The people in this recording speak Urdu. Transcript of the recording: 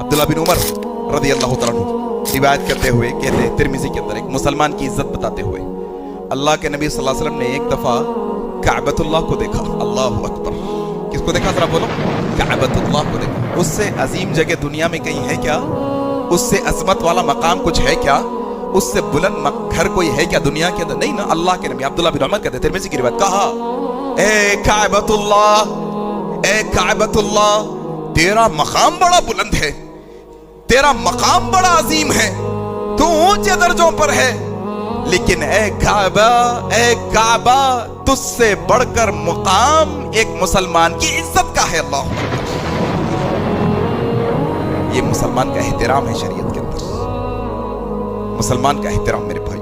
عبداللہ بن عمر رضی اللہ تعالیٰ عنہ روایت کرتے ہوئے کہتے ہیں ترمذی کے اندر ایک مسلمان کی عزت بتاتے ہوئے، اللہ کے نبی صلی اللہ علیہ وسلم نے ایک دفعہ کعبۃ اللہ کو دیکھا. اللہ اکبر. کس کو دیکھا ذرا بولو؟ کعبۃ اللہ کو دیکھا. اس سے عظیم جگہ دنیا میں کہیں ہے کیا؟ اس سے عظمت والا مقام کچھ ہے کیا؟ اس سے بلند گھر کوئی ہے کیا دنیا کے اندر؟ نہیں نا. اللہ کے نبی عبداللہ بن عمر کہتے ہیں ترمذی کی روایت، کہا اے کعبۃ اللہ، اے کعبۃ اللہ، تیرا مقام بڑا بلند ہے، تیرا مقام بڑا عظیم ہے، تو اونچے درجوں پر ہے، لیکن اے کعبہ تجھ سے بڑھ کر مقام ایک مسلمان کی عزت کا ہے. اللہ اکبر. یہ مسلمان کا احترام ہے شریعت کے اندر، مسلمان کا احترام میرے بھائی.